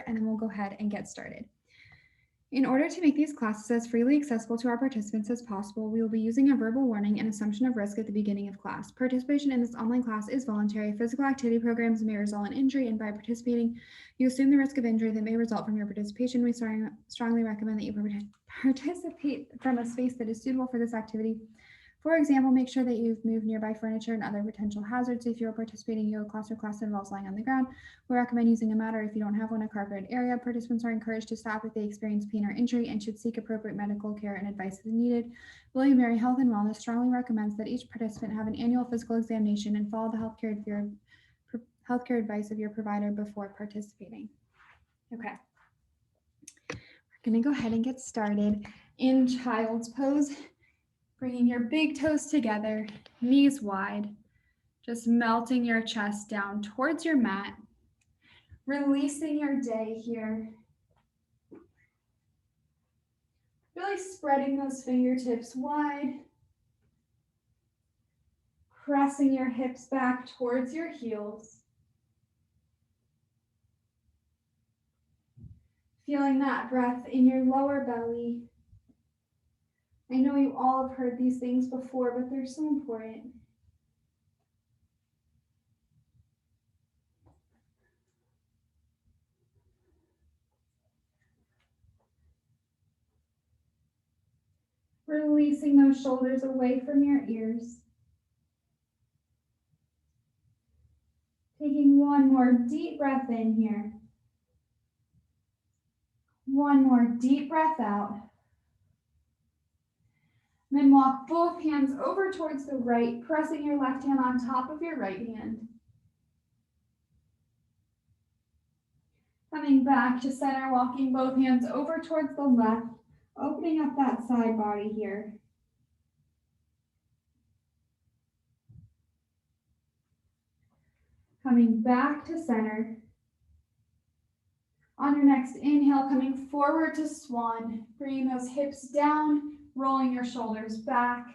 and then we'll go ahead and get started. In order to make these classes as freely accessible to our participants as possible, we will be using a verbal warning and assumption of risk at the beginning of class. Participation in this online class is voluntary. Physical activity programs may result in injury, and by participating, you assume the risk of injury that may result from your participation. We strongly recommend that you participate from a space that is suitable for this activity. For example, make sure that you've moved nearby furniture and other potential hazards. If you're participating in yoga class or class that involves lying on the ground, we recommend using a mat, or if you don't have one, a carpeted area. Participants are encouraged to stop if they experience pain or injury and should seek appropriate medical care and advice as needed. William Mary Health and Wellness strongly recommends that each participant have an annual physical examination and follow the healthcare advice of your provider before participating. Okay, we're going to go ahead and get started in child's pose. Bringing your big toes together, knees wide, just melting your chest down towards your mat, releasing your day here. Really spreading those fingertips wide, pressing your hips back towards your heels. Feeling that breath in your lower belly. I know you all have heard these things before, but they're so important. Releasing those shoulders away from your ears. Taking one more deep breath in here. One more deep breath out. Then walk both hands over towards the right, pressing your left hand on top of your right hand. Coming back to center, walking both hands over towards the left, opening up that side body here. Coming back to center. On your next inhale, coming forward to swan, bringing those hips down, rolling your shoulders back.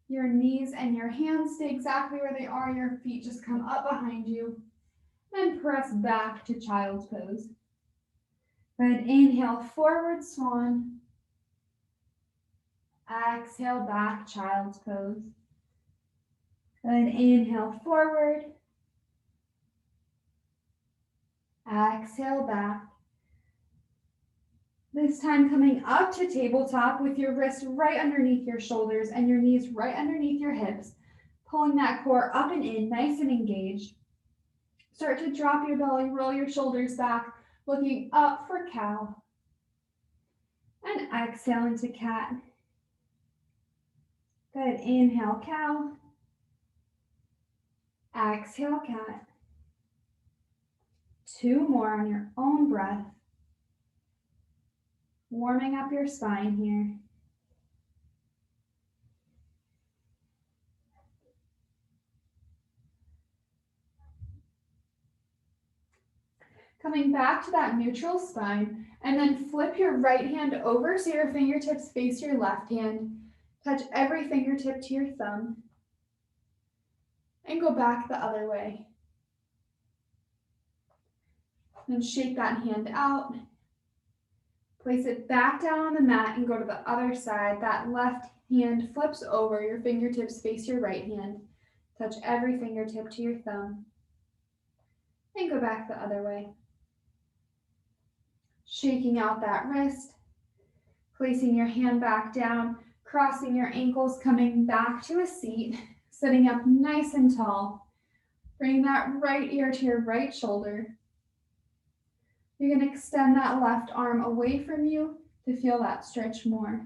Your knees and your hands stay exactly where they are. Your feet just come up behind you. And press back to child's pose. Good. Inhale, forward swan. Exhale, back, child's pose. Good. Inhale, forward. Exhale, back. This time coming up to tabletop with your wrists right underneath your shoulders and your knees right underneath your hips, pulling that core up and in, nice and engaged. Start to drop your belly, roll your shoulders back, looking up for cow. And exhale into cat. Good. Inhale, cow. Exhale, cat. 2 more on your own breath. Warming up your spine here. Coming back to that neutral spine, and then flip your right hand over so your fingertips face your left hand. Touch every fingertip to your thumb. And go back the other way. Then shake that hand out. Place it back down on the mat and go to the other side. That left hand flips over, your fingertips face your right hand. Touch every fingertip to your thumb. And go back the other way. Shaking out that wrist. Placing your hand back down, crossing your ankles, coming back to a seat, sitting up nice and tall. Bring that right ear to your right shoulder. You're going to extend that left arm away from you to feel that stretch more.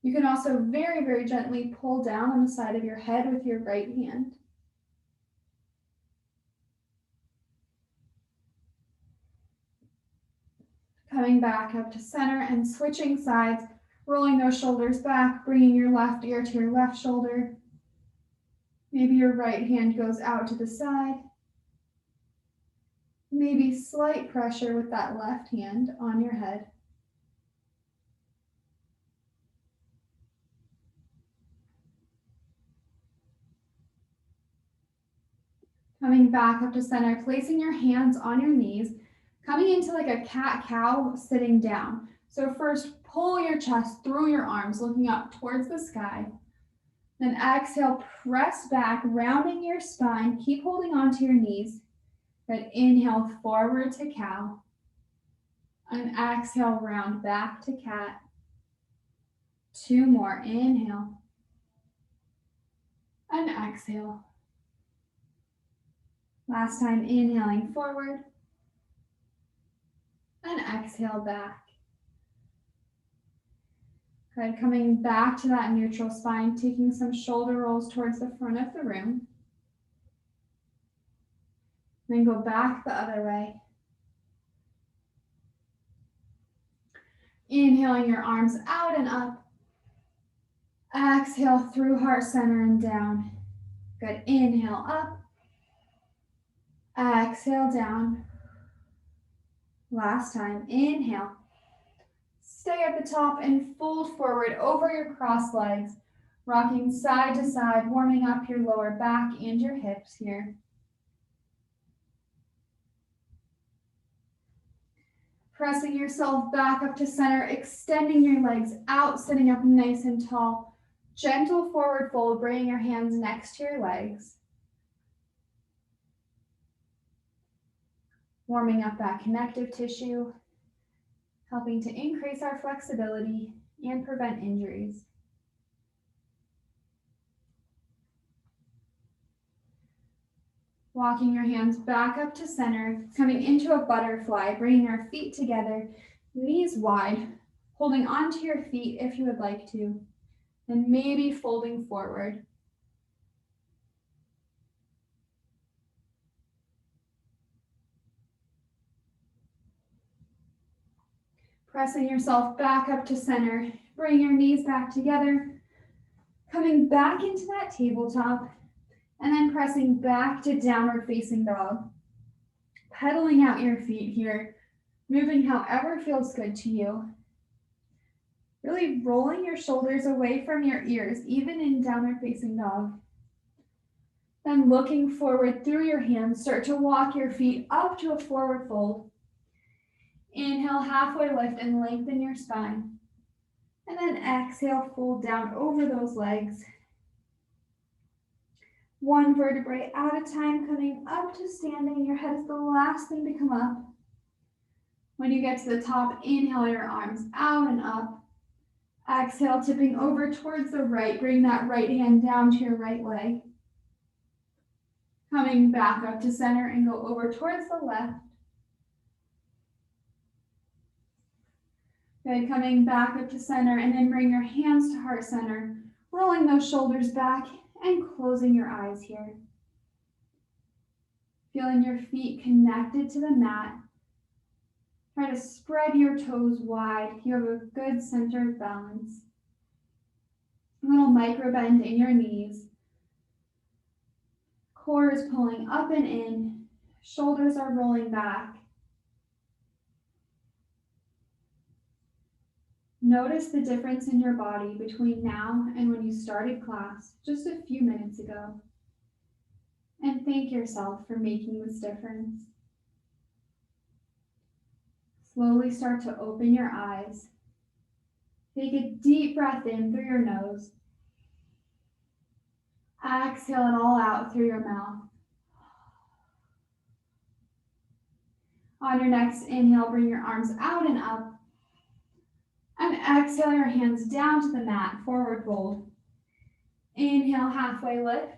You can also very, very gently pull down on the side of your head with your right hand. Coming back up to center and switching sides, rolling those shoulders back, bringing your left ear to your left shoulder. Maybe your right hand goes out to the side. Maybe slight pressure with that left hand on your head. Coming back up to center, placing your hands on your knees, coming into like a cat-cow sitting down. So first, pull your chest through your arms, looking up towards the sky. Then exhale, press back, rounding your spine. Keep holding on to your knees. Good. Inhale, forward to cow. And exhale, round back to cat. 2 more. Inhale. And exhale. Last time, inhaling forward. And exhale back. Good. Coming back to that neutral spine, taking some shoulder rolls towards the front of the room. Then go back the other way. Inhaling your arms out and up. Exhale through heart center and down. Good. Inhale up. Exhale down. Last time. Inhale. Stay at the top and fold forward over your crossed legs, rocking side to side, warming up your lower back and your hips here. Pressing yourself back up to center, extending your legs out, sitting up nice and tall. Gentle forward fold, bringing your hands next to your legs. Warming up that connective tissue, helping to increase our flexibility and prevent injuries. Walking your hands back up to center, coming into a butterfly, bringing our feet together, knees wide, holding onto your feet if you would like to, and maybe folding forward. Pressing yourself back up to center, bring your knees back together, coming back into that tabletop, and then pressing back to downward facing dog. Pedaling out your feet here, moving however feels good to you. Really rolling your shoulders away from your ears, even in downward facing dog. Then looking forward through your hands, start to walk your feet up to a forward fold. Inhale, halfway lift and lengthen your spine. And then exhale, fold down over those legs. One vertebrae at a time, coming up to standing. Your head is the last thing to come up. When you get to the top, inhale your arms out and up. Exhale, tipping over towards the right. Bring that right hand down to your right leg. Coming back up to center and go over towards the left. Good, coming back up to center and then bring your hands to heart center, rolling those shoulders back and closing your eyes here. Feeling your feet connected to the mat. Try to spread your toes wide. You have a good center of balance. A little micro bend in your knees. Core is pulling up and in. Shoulders are rolling back. Notice the difference in your body between now and when you started class just a few minutes ago. And thank yourself for making this difference. Slowly start to open your eyes. Take a deep breath in through your nose. Exhale it all out through your mouth. On your next inhale, bring your arms out and up. And exhale your hands down to the mat, forward fold. Inhale, halfway lift.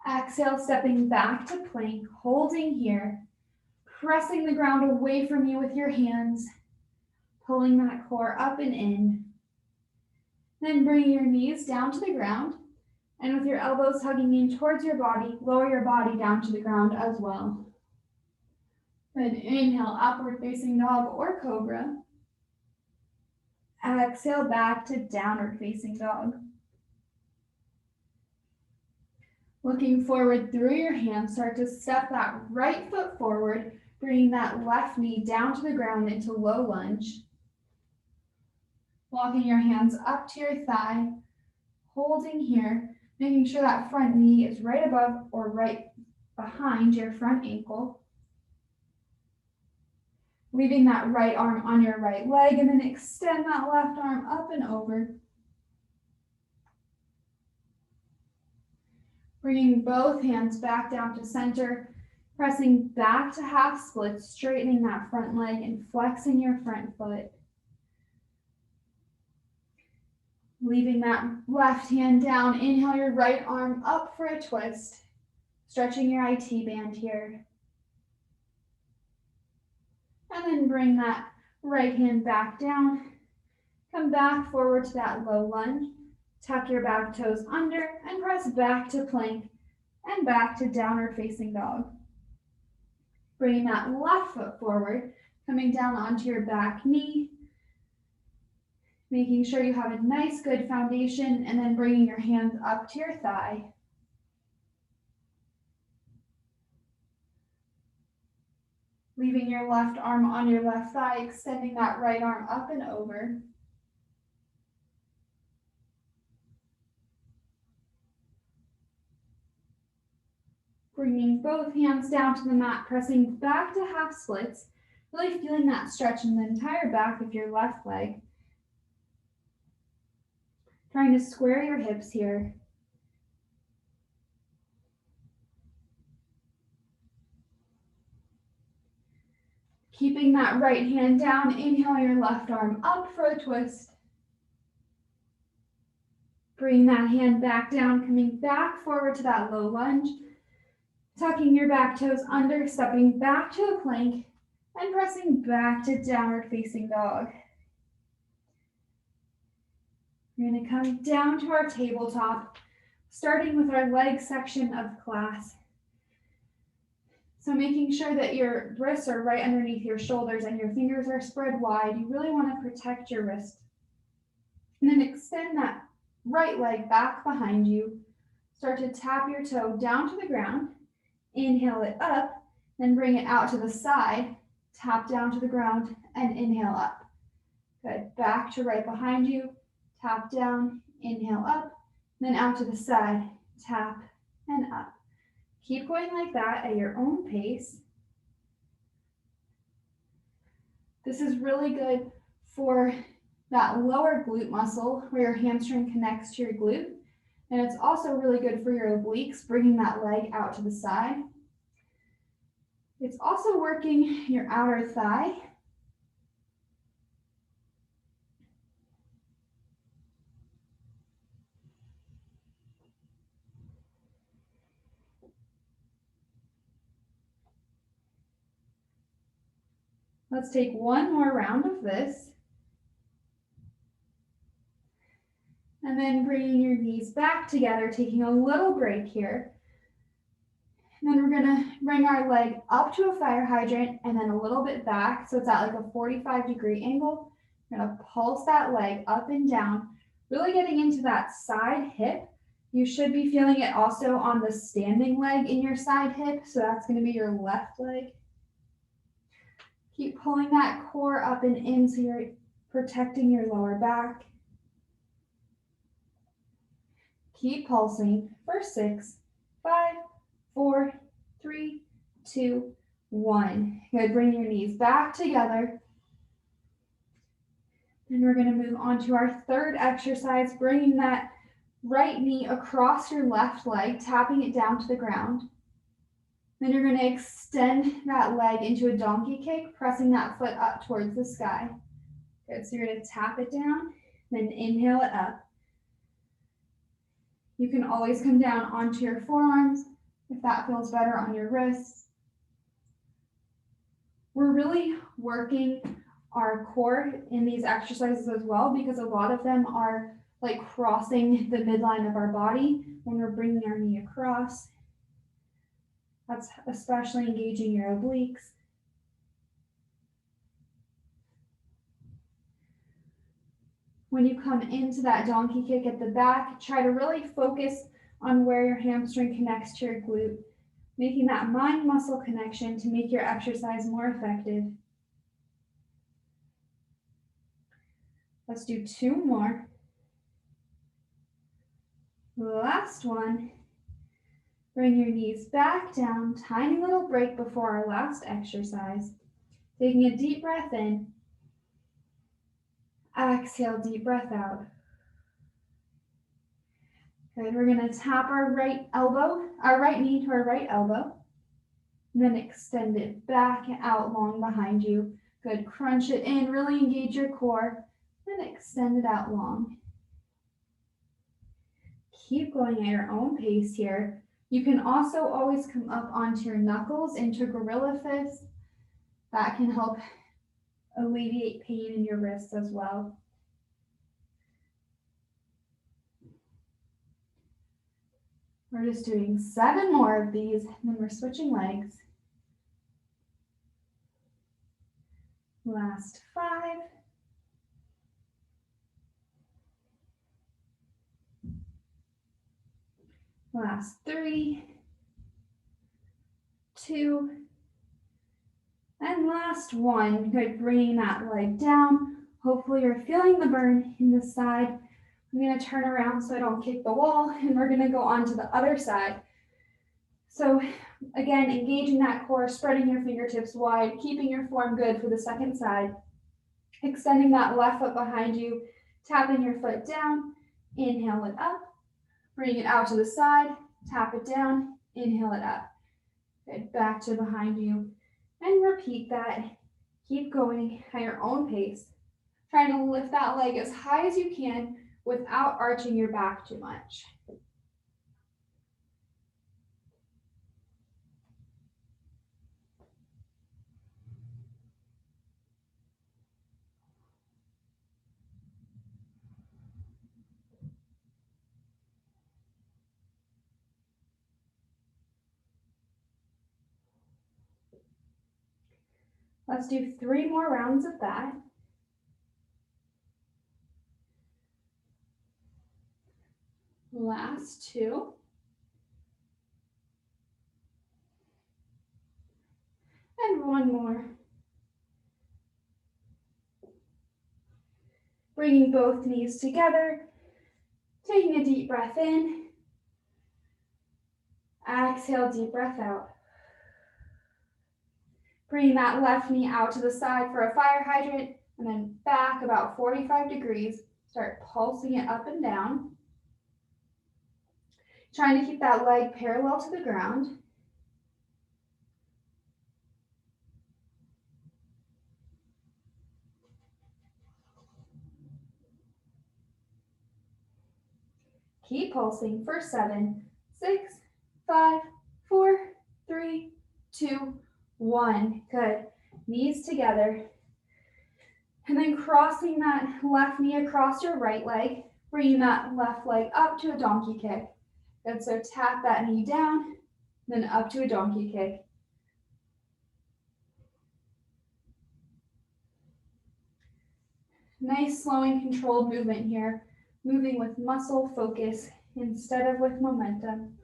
Exhale, stepping back to plank, holding here. Pressing the ground away from you with your hands. Pulling that core up and in. Then bring your knees down to the ground. And with your elbows hugging in towards your body, lower your body down to the ground as well. Then inhale, upward facing dog or cobra. Exhale back to downward facing dog. Looking forward through your hands, start to step that right foot forward, bringing that left knee down to the ground into low lunge. Walking your hands up to your thigh, holding here, making sure that front knee is right above or right behind your front ankle. Leaving that right arm on your right leg, and then extend that left arm up and over. Bringing both hands back down to center, pressing back to half splits, straightening that front leg and flexing your front foot. Leaving that left hand down, inhale your right arm up for a twist, stretching your IT band here. And then bring that right hand back down, come back forward to that low lunge, tuck your back toes under and press back to plank and back to downward facing dog. Bringing that left foot forward, coming down onto your back knee, making sure you have a nice good foundation, and then bringing your hands up to your thigh. Leaving your left arm on your left thigh, extending that right arm up and over. Bringing both hands down to the mat, pressing back to half splits, really feeling that stretch in the entire back of your left leg. Trying to square your hips here. Keeping that right hand down, inhale your left arm up for a twist. Bring that hand back down, coming back forward to that low lunge. Tucking your back toes under, stepping back to a plank, and pressing back to downward facing dog. We're going to come down to our tabletop, starting with our leg section of class. So making sure that your wrists are right underneath your shoulders and your fingers are spread wide. You really want to protect your wrist. And then extend that right leg back behind you. Start to tap your toe down to the ground. Inhale it up, then bring it out to the side. Tap down to the ground and inhale up. Good. Back to right behind you. Tap down, inhale up, then out to the side. Tap and up. Keep going like that at your own pace. This is really good for that lower glute muscle where your hamstring connects to your glute. And it's also really good for your obliques, bringing that leg out to the side. It's also working your outer thigh. Let's take one more round of this. And then bringing your knees back together, taking a little break here. And then we're gonna bring our leg up to a fire hydrant and then a little bit back. So it's at like a 45-degree angle. We're gonna pulse that leg up and down, really getting into that side hip. You should be feeling it also on the standing leg in your side hip. So that's gonna be your left leg. Keep pulling that core up and in so you're protecting your lower back. Keep pulsing for 6, 5, 4, 3, 2, 1. Good, bring your knees back together. And we're gonna move on to our third exercise, bringing that right knee across your left leg, tapping it down to the ground. Then you're gonna extend that leg into a donkey kick, pressing that foot up towards the sky. Good, so you're gonna tap it down, then inhale it up. You can always come down onto your forearms if that feels better on your wrists. We're really working our core in these exercises as well because a lot of them are like crossing the midline of our body when we're bringing our knee across. That's especially engaging your obliques. When you come into that donkey kick at the back, try to really focus on where your hamstring connects to your glute, making that mind-muscle connection to make your exercise more effective. Let's do 2 more. Last one. Bring your knees back down, tiny little break before our last exercise. Taking a deep breath in. Exhale, deep breath out. Good, we're gonna tap our right knee to our right elbow. And then extend it back out long behind you. Good, crunch it in, really engage your core. Then extend it out long. Keep going at your own pace here. You can also always come up onto your knuckles into gorilla fist. That can help alleviate pain in your wrists as well. We're just doing 7 more of these, and then we're switching legs. Last 5. Last 3. 2. And last 1. Good, bringing that leg down. Hopefully you're feeling the burn in the side. I'm gonna turn around so I don't kick the wall, and we're gonna go on to the other side. So again, engaging that core, spreading your fingertips wide, keeping your form good for the second side. Extending that left foot behind you, tapping your foot down, inhale it up, bring it out to the side, tap it down, inhale it up. Good, back to behind you, and repeat that. Keep going at your own pace, trying to lift that leg as high as you can without arching your back too much. Let's do 3 more rounds of that. Last 2. And 1 more. Bringing both knees together, taking a deep breath in. Exhale, deep breath out. Bringing that left knee out to the side for a fire hydrant, and then back about 45 degrees. Start pulsing it up and down. Trying to keep that leg parallel to the ground. Keep pulsing for 7, 6, 5, 4, 3, 2, 1. Good. Knees together. And then crossing that left knee across your right leg, bringing that left leg up to a donkey kick. Good, so tap that knee down, then up to a donkey kick. Nice, slow and controlled movement here. Moving with muscle focus instead of with momentum.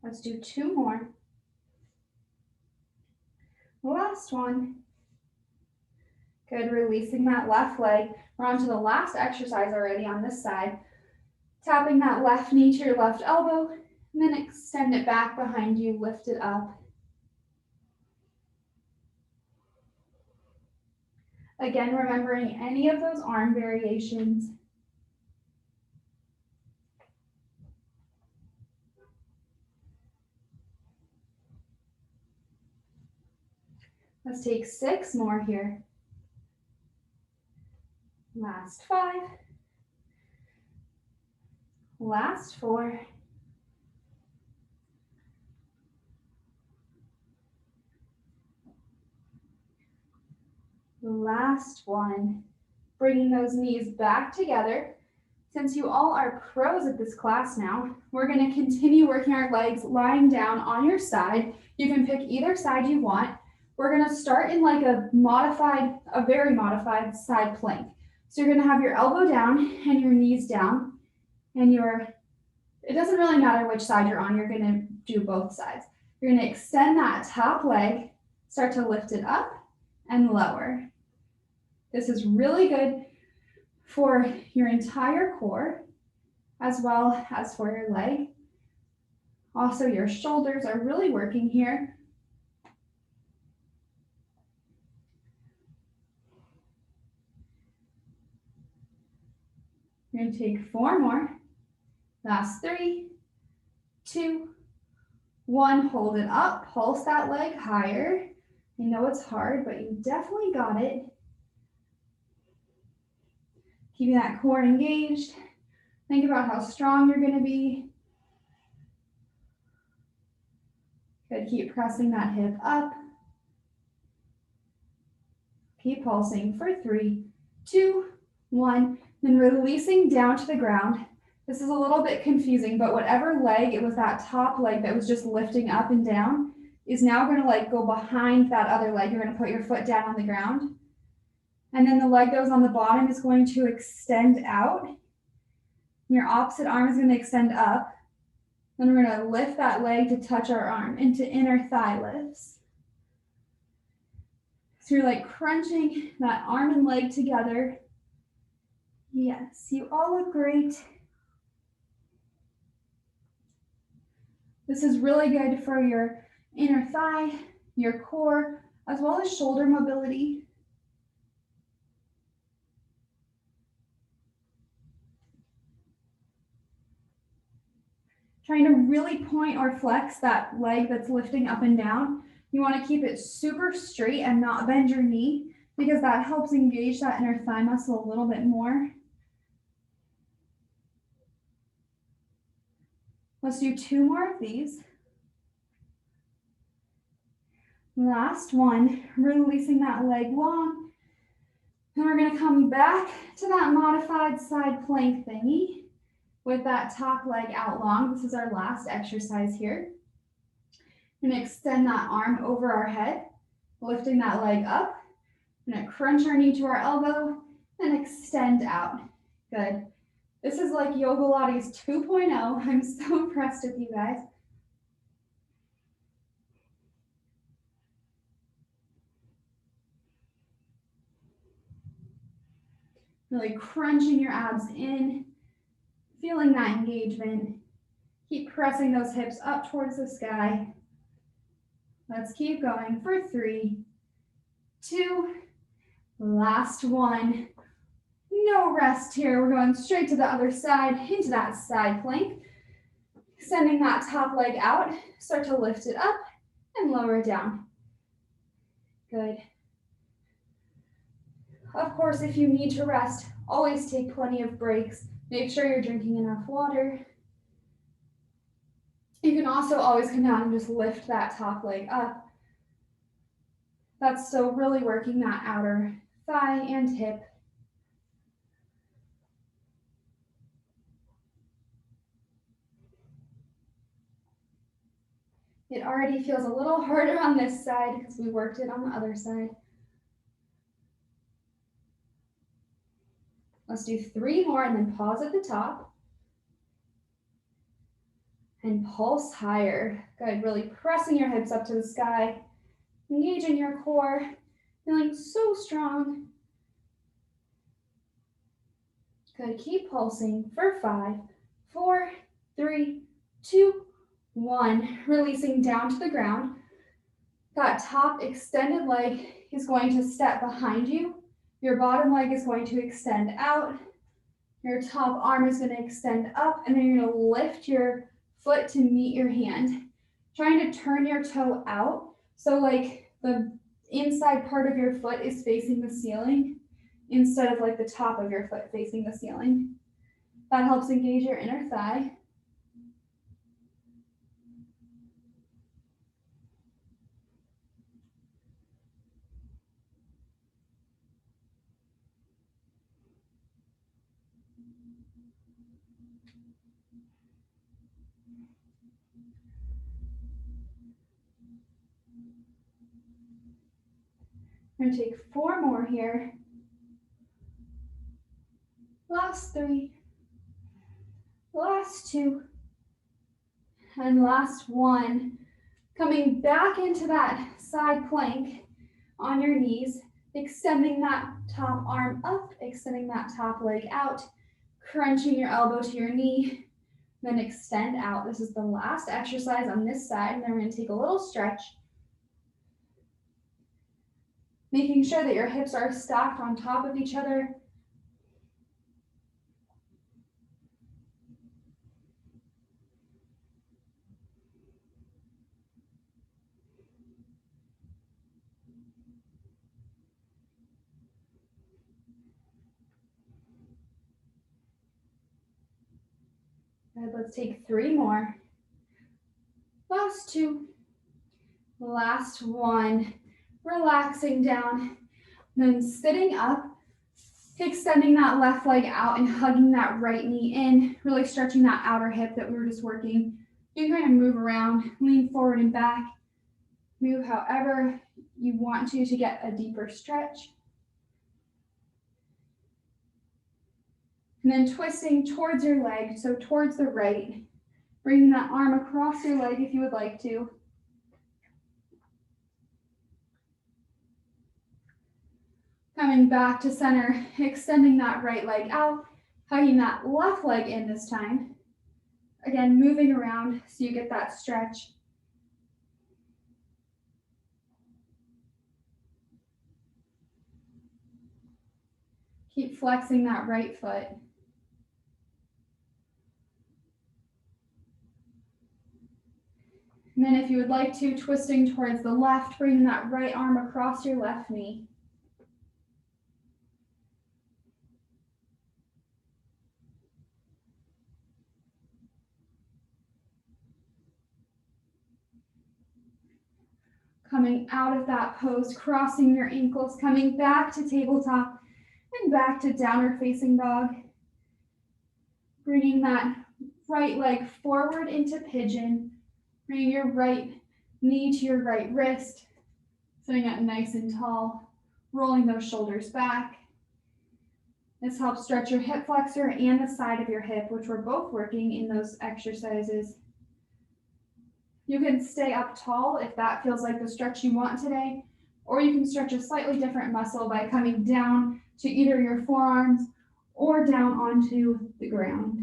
Let's do 2 more. Last one. Good, releasing that left leg. We're on to the last exercise already on this side. Tapping that left knee to your left elbow, and then extend it back behind you, lift it up. Again, remembering any of those arm variations. Let's take 6 more here. Last 5. Last 4. Last 1. Bringing those knees back together. Since you all are pros at this class now, we're going to continue working our legs lying down on your side. You can pick either side you want. We're going to start in like a very modified side plank. So you're going to have your elbow down and your knees down, and It doesn't really matter which side you're on, you're gonna do both sides. You're gonna extend that top leg, start to lift it up and lower. This is really good for your entire core as well as for your leg. Also, your shoulders are really working here. You're going to take 4 more. Last 3, 2, 1. Hold it up. Pulse that leg higher. I know it's hard, but you definitely got it. Keeping that core engaged. Think about how strong you're going to be. Good. Keep pressing that hip up. Keep pulsing for 3, 2, 1. Then releasing down to the ground. This is a little bit confusing, but whatever leg, it was that top leg that was just lifting up and down, is now going to like go behind that other leg. You're going to put your foot down on the ground. And then the leg that was on the bottom is going to extend out. Your opposite arm is going to extend up. Then we're going to lift that leg to touch our arm into inner thigh lifts. So you're like crunching that arm and leg together. Yes, you all look great. This is really good for your inner thigh, your core, as well as shoulder mobility. Trying to really point or flex that leg that's lifting up and down. You want to keep it super straight and not bend your knee because that helps engage that inner thigh muscle a little bit more. Let's do 2 more of these. Last one, releasing that leg long. And we're going to come back to that modified side plank thingy with that top leg out long. This is our last exercise here. We're going to extend that arm over our head, lifting that leg up. We're going to crunch our knee to our elbow and extend out. Good. This is like Yogalates 2.0. I'm so impressed with you guys. Really crunching your abs in, feeling that engagement. Keep pressing those hips up towards the sky. Let's keep going for 3, 2, last one. No rest here. We're going straight to the other side, into that side plank. Extending that top leg out. Start to lift it up and lower it down. Good. Of course, if you need to rest, always take plenty of breaks. Make sure you're drinking enough water. You can also always come down and just lift that top leg up. That's still really working that outer thigh and hip. It already feels a little harder on this side because we worked it on the other side. Let's do 3 more and then pause at the top. And pulse higher. Good, really pressing your hips up to the sky. Engaging your core, feeling so strong. Good, keep pulsing for 5, 4, 3, 2, 1. Releasing down to the ground. That top extended leg is going to step behind you. Your bottom leg is going to extend out. Your top arm is going to extend up, and then you're going to lift your foot to meet your hand. Trying to turn your toe out. So like the inside part of your foot is facing the ceiling instead of like the top of your foot facing the ceiling. That helps engage your inner thigh. We're going to take 4 more here. Last 3. Last 2. And last one, coming back into that side plank on your knees, extending that top arm up, extending that top leg out, crunching your elbow to your knee, then extend out. This is the last exercise on this side, and then we're going to take a little stretch, making sure that your hips are stacked on top of each other. Good, let's take 3 more. Last 2. Last 1. Relaxing down. Then sitting up, extending that left leg out and hugging that right knee in, really stretching that outer hip that we were just working. You can kind of move around, lean forward and back, move however you want to get a deeper stretch. And then twisting towards your leg, so towards the right, bringing that arm across your leg if you would like to. Coming back to center, extending that right leg out, hugging that left leg in this time. Again, moving around so you get that stretch. Keep flexing that right foot. And then if you would like to, twisting towards the left, bringing that right arm across your left knee. Coming out of that pose, crossing your ankles, coming back to tabletop and back to downward facing dog. Bringing that right leg forward into pigeon. Bringing your right knee to your right wrist, sitting up nice and tall, rolling those shoulders back. This helps stretch your hip flexor and the side of your hip, which we're both working in those exercises. You can stay up tall if that feels like the stretch you want today, or you can stretch a slightly different muscle by coming down to either your forearms or down onto the ground.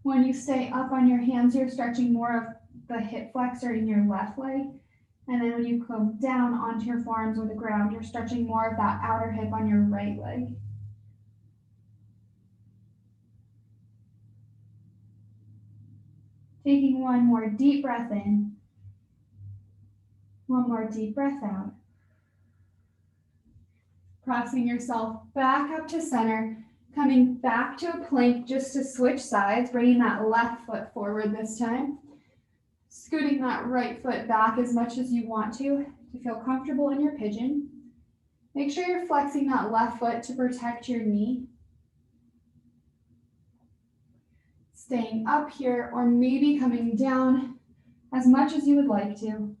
When you stay up on your hands, you're stretching more of the hip flexor in your left leg. And then when you come down onto your forearms or the ground, you're stretching more of that outer hip on your right leg. Taking one more deep breath in. One more deep breath out. Pressing yourself back up to center. Coming back to a plank just to switch sides, bringing that left foot forward this time. Scooting that right foot back as much as you want to feel comfortable in your pigeon. Make sure you're flexing that left foot to protect your knee. Staying up here or maybe coming down as much as you would like to.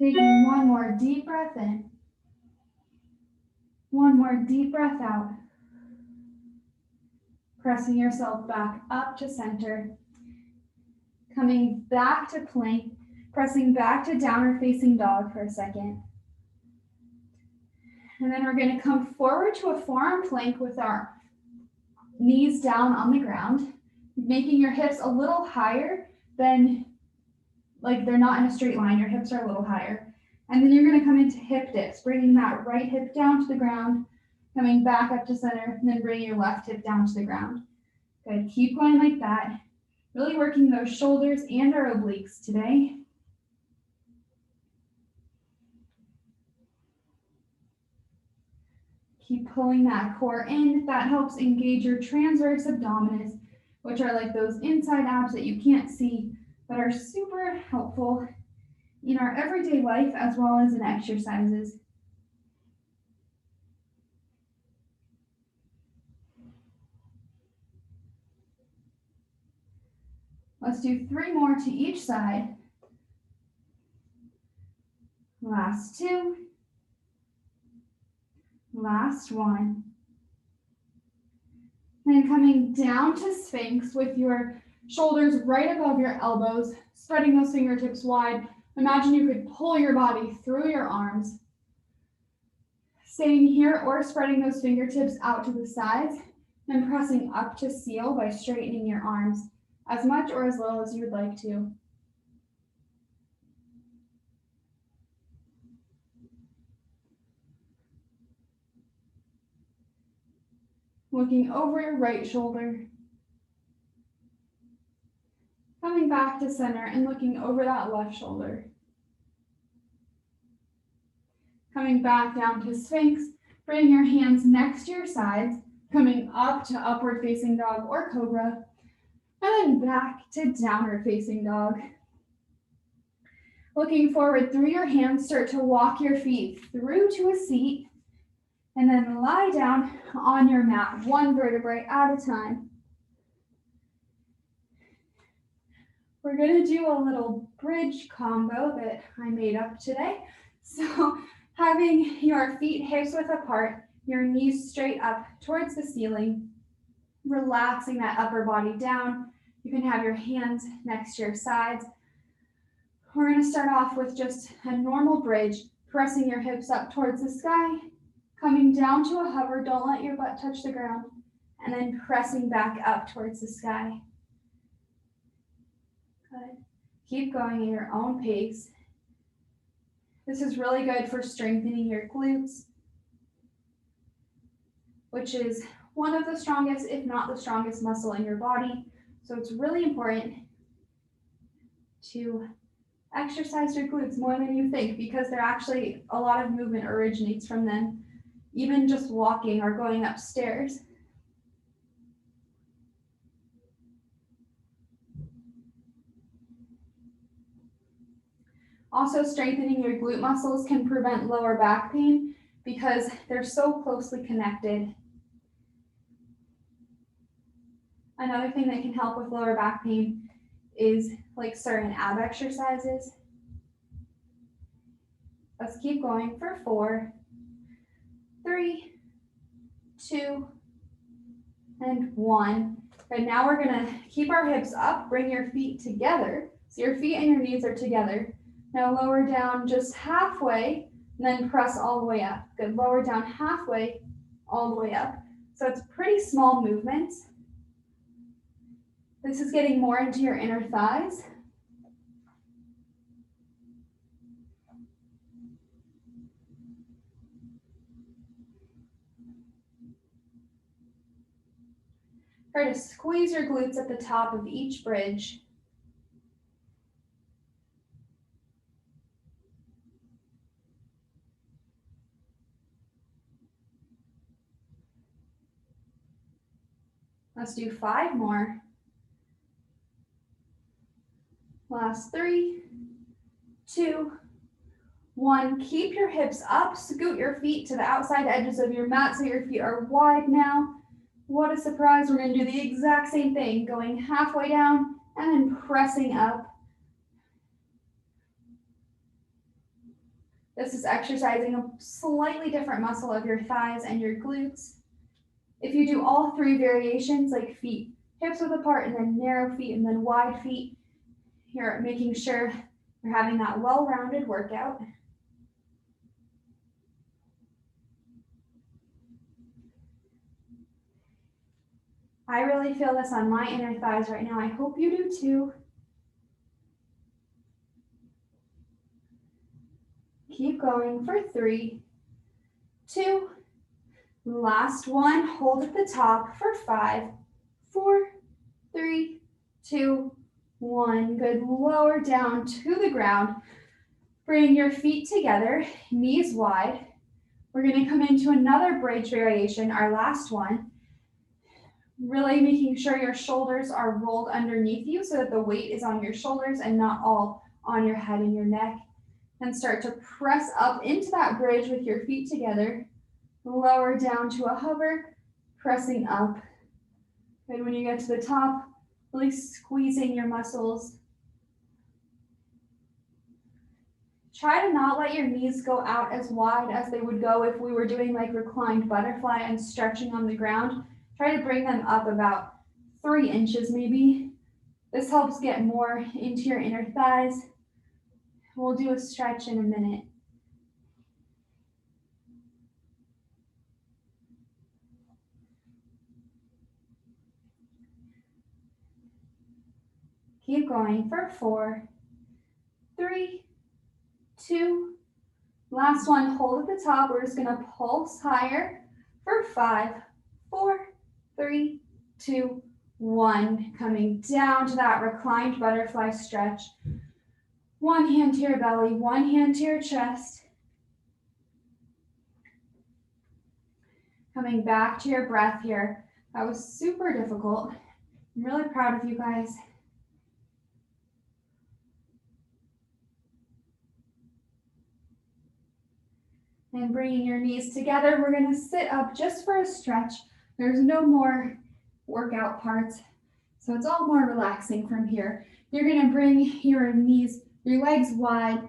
Taking one more deep breath in. One more deep breath out. Pressing yourself back up to center. Coming back to plank. Pressing back to downward facing dog for a second. And then we're going to come forward to a forearm plank with our knees down on the ground, making your hips a little higher than, like they're not in a straight line, your hips are a little higher. And then you're going to come into hip dips, bringing that right hip down to the ground, coming back up to center, and then bringing your left hip down to the ground. Good, keep going like that. Really working those shoulders and our obliques today. Keep pulling that core in. That helps engage your transverse abdominis, which are like those inside abs that you can't see, but are super helpful in our everyday life as well as in exercises. Let's do 3 more to each side. Last 2. Last 1. And coming down to Sphinx with your shoulders right above your elbows, spreading those fingertips wide. Imagine you could pull your body through your arms. Staying here or spreading those fingertips out to the sides and pressing up to seal by straightening your arms as much or as little as you would like to. Looking over your right shoulder. Coming back to center and looking over that left shoulder. Coming back down to Sphinx, bring your hands next to your sides, coming up to upward facing dog or cobra, and then back to downward facing dog. Looking forward through your hands, start to walk your feet through to a seat, and then lie down on your mat, 1 vertebrae at a time. We're going to do a little bridge combo that I made up today. So having your feet hips width apart, your knees straight up towards the ceiling, relaxing that upper body down. You can have your hands next to your sides. We're going to start off with just a normal bridge, pressing your hips up towards the sky, coming down to a hover, don't let your butt touch the ground, and then pressing back up towards the sky. Good. Keep going at your own pace. This is really good for strengthening your glutes, which is one of the strongest, if not the strongest muscle in your body. So it's really important to exercise your glutes more than you think, because they're actually, a lot of movement originates from them, even just walking or going upstairs. Also, strengthening your glute muscles can prevent lower back pain because they're so closely connected. Another thing that can help with lower back pain is like certain ab exercises. Let's keep going for 4, 3, 2, and 1. And now we're gonna keep our hips up, bring your feet together. So your feet and your knees are together. Now lower down just halfway, and then press all the way up. Good, lower down halfway, all the way up. So it's pretty small movements. This is getting more into your inner thighs. Try to squeeze your glutes at the top of each bridge. Let's do 5 more. Last 3, 2, 1. Keep your hips up, scoot your feet to the outside edges of your mat so your feet are wide now. What a surprise, we're gonna do the exact same thing, going halfway down and then pressing up. This is exercising a slightly different muscle of your thighs and your glutes. If you do all 3 variations, like feet hips width apart and then narrow feet and then wide feet, you're making sure you're having that well-rounded workout. I really feel this on my inner thighs right now. I hope you do too. Keep going for 3, 2, last 1. Hold at the top for 5, 4, 3, 2, 1. Good. Lower down to the ground. Bring your feet together, knees wide. We're going to come into another bridge variation, our last one. Really making sure your shoulders are rolled underneath you so that the weight is on your shoulders and not all on your head and your neck. And start to press up into that bridge with your feet together. Lower down to a hover, pressing up. Good. When you get to the top, really squeezing your muscles. Try to not let your knees go out as wide as they would go if we were doing like reclined butterfly and stretching on the ground. Try to bring them up about 3 inches maybe. This helps get more into your inner thighs. We'll do a stretch in a minute. Keep going for 4, 3, 2. Last one, hold at the top. We're just gonna pulse higher for 5, 4, 3, 2, 1. Coming down to that reclined butterfly stretch. One hand to your belly, one hand to your chest. Coming back to your breath here. That was super difficult. I'm really proud of you guys. And bringing your knees together, we're gonna sit up just for a stretch. There's no more workout parts, so it's all more relaxing from here. You're gonna bring your knees, your legs wide,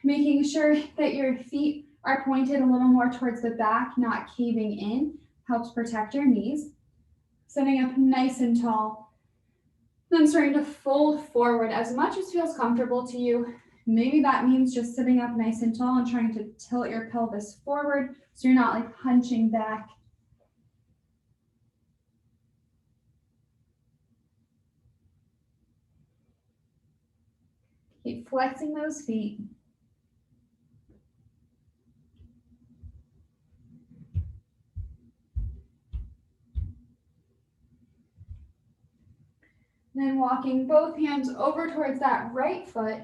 making sure that your feet are pointed a little more towards the back, not caving in. Helps protect your knees. Sitting up nice and tall. Then starting to fold forward as much as feels comfortable to you. Maybe that means just sitting up nice and tall and trying to tilt your pelvis forward so you're not like hunching back. Keep flexing those feet. Then walking both hands over towards that right foot.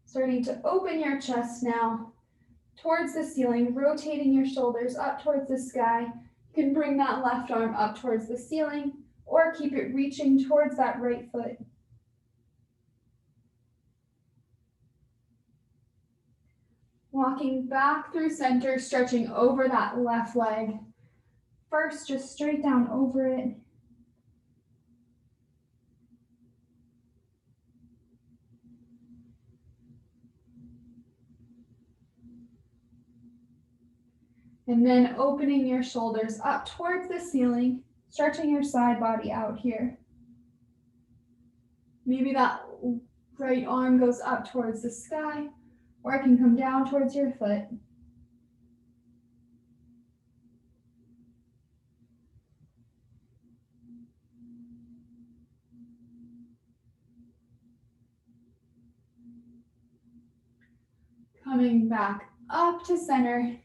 Starting to open your chest now towards the ceiling, rotating your shoulders up towards the sky. You can bring that left arm up towards the ceiling or keep it reaching towards that right foot. Walking back through center, stretching over that left leg. First, just straight down over it. And then opening your shoulders up towards the ceiling, stretching your side body out here. Maybe that right arm goes up towards the sky, or it can come down towards your foot. Coming back up to center,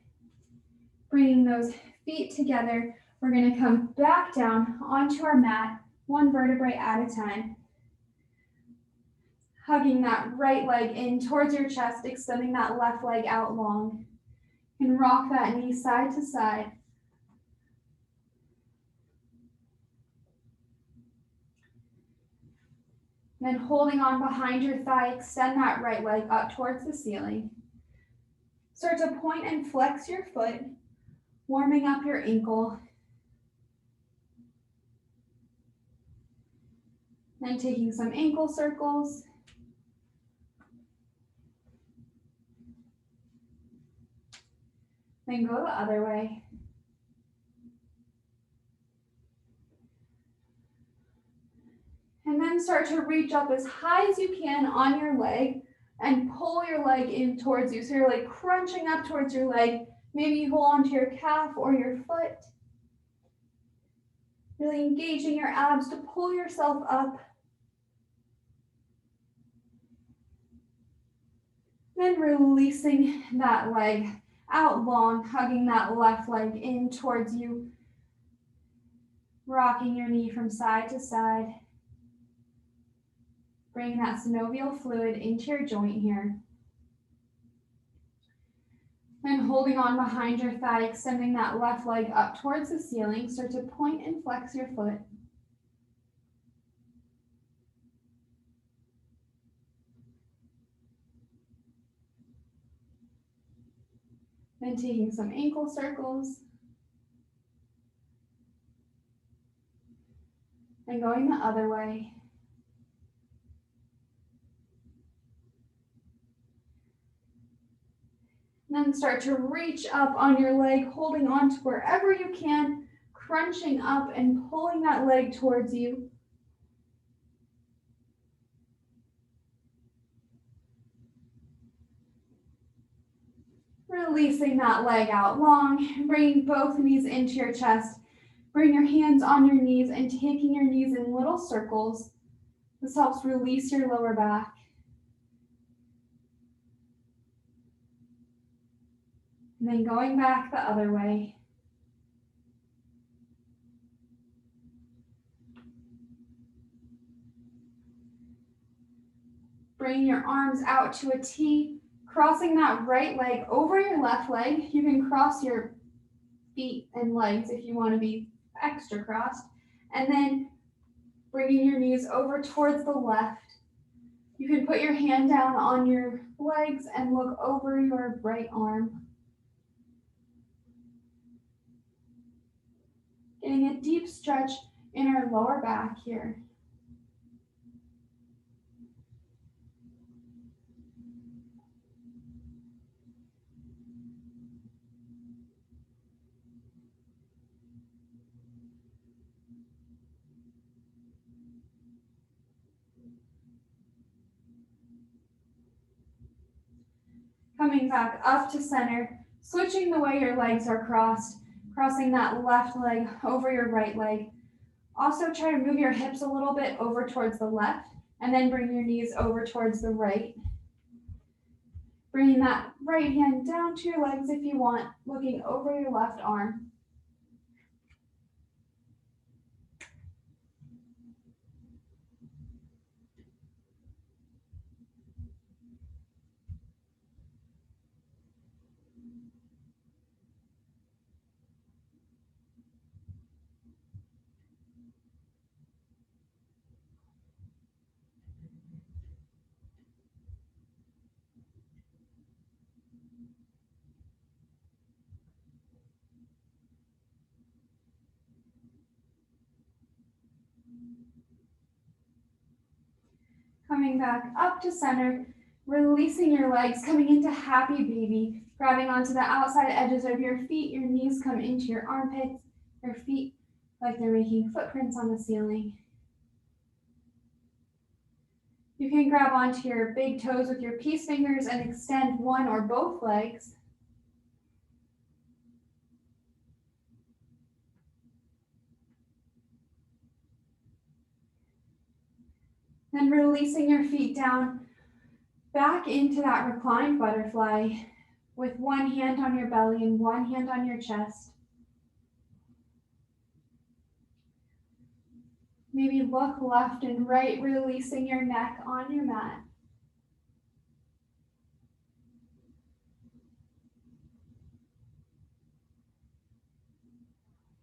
bringing those feet together. We're going to come back down onto our mat, one vertebrae at a time. Hugging that right leg in towards your chest, extending that left leg out long. And rock that knee side to side. Then holding on behind your thigh, extend that right leg up towards the ceiling. Start to point and flex your foot, warming up your ankle. Then taking some ankle circles. Then go the other way. And then start to reach up as high as you can on your leg and pull your leg in towards you. So you're like crunching up towards your leg. Maybe you hold onto your calf or your foot. Really engaging your abs to pull yourself up. Then releasing that leg out long, hugging that left leg in towards you. Rocking your knee from side to side. Bring that synovial fluid into your joint here. Then holding on behind your thigh, extending that left leg up towards the ceiling. Start to point and flex your foot. Then taking some ankle circles. And going the other way. And then start to reach up on your leg, holding on to wherever you can, crunching up and pulling that leg towards you. Releasing that leg out long, bringing both knees into your chest. Bring your hands on your knees and taking your knees in little circles. This helps release your lower back. And then going back the other way. Bring your arms out to a T, crossing that right leg over your left leg. You can cross your feet and legs if you want to be extra crossed. And then bringing your knees over towards the left. You can put your hand down on your legs and look over your right arm. Getting a deep stretch in our lower back here. Coming back up to center, switching the way your legs are crossed, crossing that left leg over your right leg. Also try to move your hips a little bit over towards the left, and then bring your knees over towards the right. Bringing that right hand down to your legs if you want, looking over your left arm. Coming back up to center, releasing your legs, coming into happy baby, grabbing onto the outside edges of your feet. Your knees come into your armpits, your feet like they're making footprints on the ceiling. You can grab onto your big toes with your peace fingers and extend one or both legs. Then releasing your feet down back into that reclined butterfly with one hand on your belly and one hand on your chest. Maybe look left and right, releasing your neck on your mat.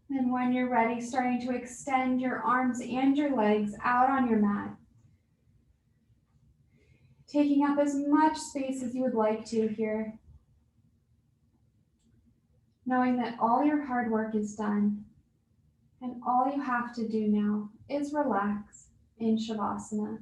And when you're ready, starting to extend your arms and your legs out on your mat. Taking up as much space as you would like to here. Knowing that all your hard work is done. And all you have to do now is relax in Shavasana.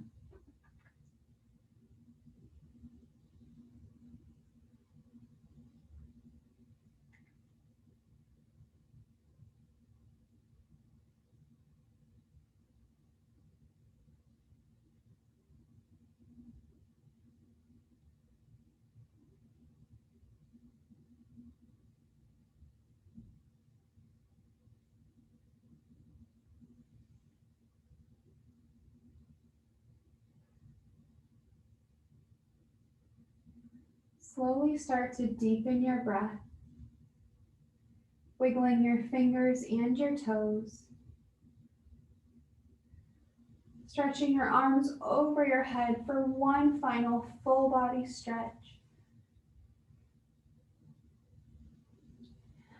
Slowly start to deepen your breath, wiggling your fingers and your toes, stretching your arms over your head for one final full body stretch.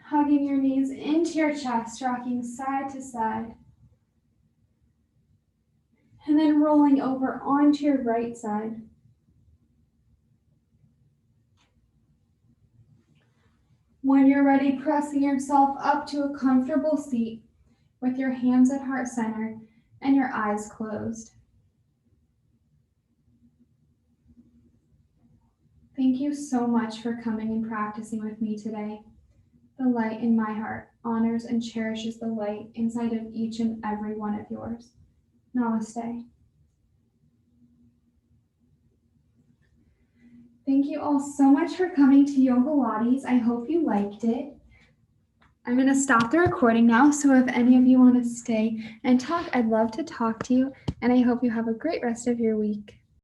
Hugging your knees into your chest, rocking side to side. And then rolling over onto your right side. When you're ready, pressing yourself up to a comfortable seat with your hands at heart center and your eyes closed. Thank you so much for coming and practicing with me today. The light in my heart honors and cherishes the light inside of each and every one of yours. Namaste. Thank you all so much for coming to Yogalates. I hope you liked it. I'm going to stop the recording now, so if any of you want to stay and talk, I'd love to talk to you, and I hope you have a great rest of your week.